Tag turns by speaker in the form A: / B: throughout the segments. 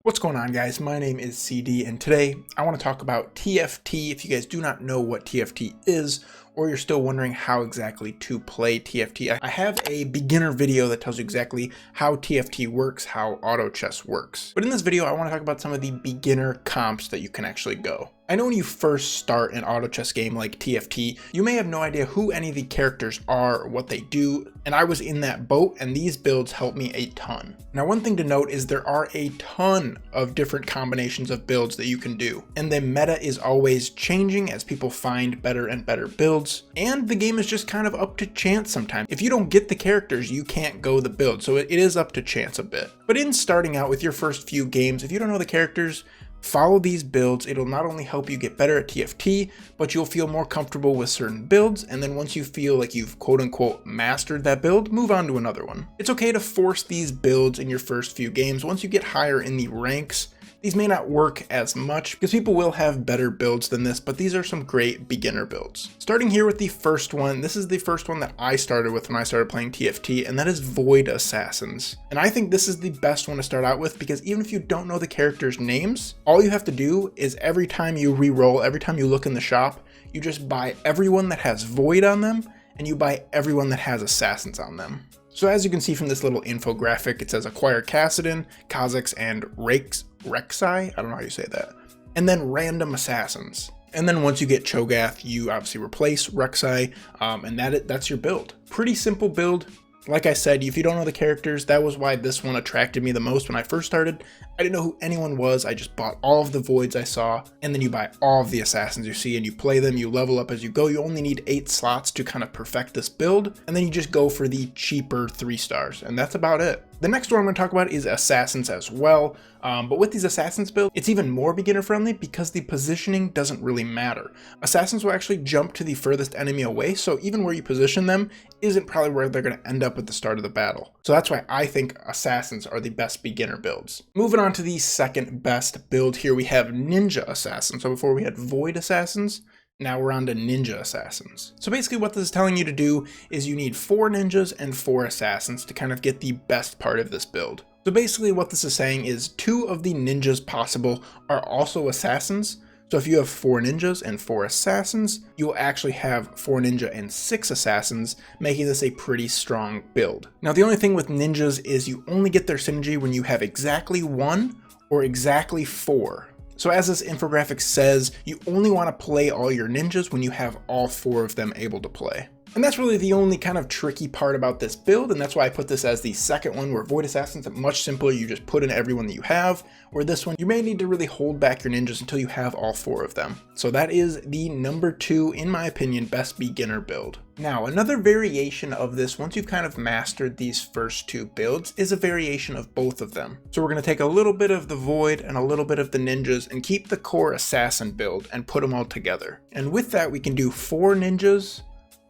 A: What's going on, guys? My name is CD, and today I want to talk about TFT. If you guys do not know what TFT is, or you're still wondering how exactly to play TFT, I have a beginner video that tells you exactly how TFT works, how auto chess works. But in this video, I want to talk about some of the beginner comps that you can actually go. I know when you first start an auto chess game like TFT, you may have no idea who any of the characters are or what they do, and I was in that boat, and these builds helped me a ton. Now, one thing to note is there are a ton of different combinations of builds that you can do, and the meta is always changing as people find better and better builds, and the game is just kind of up to chance sometimes. If you don't get the characters, you can't go the build, so it is up to chance a bit. But in starting out with your first few games, if you don't know the characters, follow these builds. It'll not only help you get better at TFT, but you'll feel more comfortable with certain builds, and then once you feel like you've quote-unquote mastered that build, move on to another one. It's okay to force these builds in your first few games. Once you get higher in the ranks, these may not work as much because people will have better builds than this, but these are some great beginner builds. Starting here with the first one, this is the first one that I started with when I started playing TFT, and that is Void Assassins. And I think this is the best one to start out with because even if you don't know the characters' names, all you have to do is every time you re-roll, every time you look in the shop, you just buy everyone that has Void on them, and you buy everyone that has Assassins on them. So as you can see from this little infographic, it says acquire Kassadin, Kazakhs, and Rek'Sai, I don't know how you say that, and then random assassins. And then once you get Cho'Gath, you obviously replace Rek'Sai, and that's your build. Pretty simple build. Like I said, if you don't know the characters, that was why this one attracted me the most when I first started. I didn't know who anyone was, I just bought all of the voids I saw, and then you buy all of the assassins you see, and you play them, you level up as you go. You only need 8 slots to kind of perfect this build, and then you just go for the cheaper 3 stars, and that's about it. The next one I'm going to talk about is assassins as well, but with these assassins builds, it's even more beginner friendly because the positioning doesn't really matter. Assassins will actually jump to the furthest enemy away, so even where you position them isn't probably where they're going to end up at the start of the battle. So that's why I think assassins are the best beginner builds. Moving on to the second best build here, we have Ninja Assassins. So before we had Void Assassins, now we're on to Ninja Assassins. So basically what this is telling you to do is you need 4 ninjas and 4 assassins to kind of get the best part of this build. So basically what this is saying is 2 of the ninjas possible are also assassins. So if you have 4 ninjas and 4 assassins, you will actually have 4 ninja and 6 assassins, making this a pretty strong build. Now the only thing with ninjas is you only get their synergy when you have exactly 1 or exactly 4. So as this infographic says, you only want to play all your ninjas when you have all 4 of them able to play. And that's really the only kind of tricky part about this build, and that's why I put this as the second one, where Void Assassins are much simpler. You just put in everyone that you have, where this one, you may need to really hold back your ninjas until you have all 4 of them. So that is the number 2, in my opinion, best beginner build. Now, another variation of this, once you've kind of mastered these first 2 builds, is a variation of both of them. So we're going to take a little bit of the Void and a little bit of the ninjas and keep the core assassin build and put them all together. And with that, we can do 4 ninjas,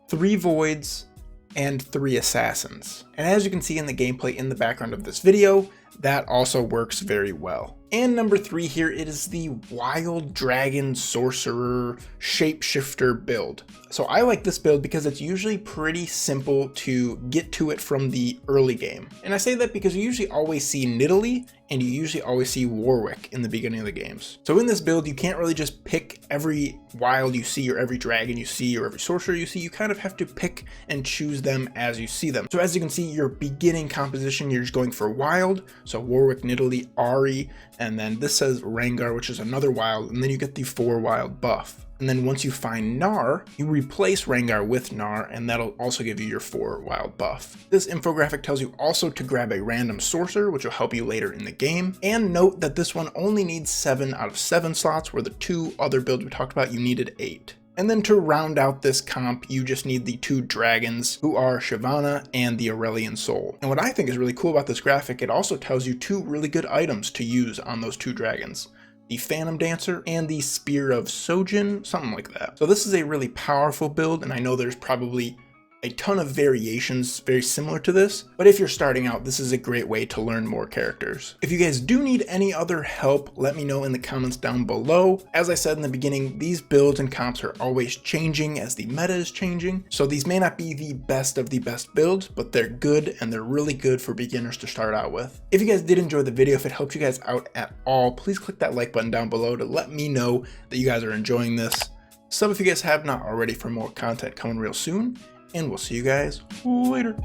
A: 3 voids, and 3 assassins. And as you can see in the gameplay in the background of this video, that also works very well. And number 3 here, it is the Wild Dragon Sorcerer Shapeshifter build. So I like this build because it's usually pretty simple to get to it from the early game. And I say that because you usually always see Nidalee and you usually always see Warwick in the beginning of the games. So in this build, you can't really just pick every wild you see or every dragon you see or every sorcerer you see. You kind of have to pick and choose them as you see them. So as you can see, your beginning composition, you're just going for wild. So Warwick, Nidalee, Ahri, and then this says Rengar, which is another wild, and then you get the 4 wild buff. And then once you find Gnar, you replace Rengar with Gnar, and that'll also give you your 4 wild buff. This infographic tells you also to grab a random sorcerer, which will help you later in the game. And note that this one only needs 7 out of 7 slots, where the 2 other builds we talked about, you needed 8. And then to round out this comp, you just need the 2 dragons, who are Shyvana and the Aurelian Soul. And what I think is really cool about this graphic, it also tells you 2 really good items to use on those 2 dragons. The Phantom Dancer and the Spear of Sojin, something like that. So this is a really powerful build, and I know there's probably a ton of variations very similar to this, but if you're starting out, this is a great way to learn more characters. If you guys do need any other help, let me know in the comments down below. As I said in the beginning, these builds and comps are always changing as the meta is changing, so these may not be the best of the best builds, but they're good and they're really good for beginners to start out with. If you guys did enjoy the video, if it helped you guys out at all, please click that like button down below to let me know that you guys are enjoying this. Sub if you guys have not already for more content coming real soon, and we'll see you guys later.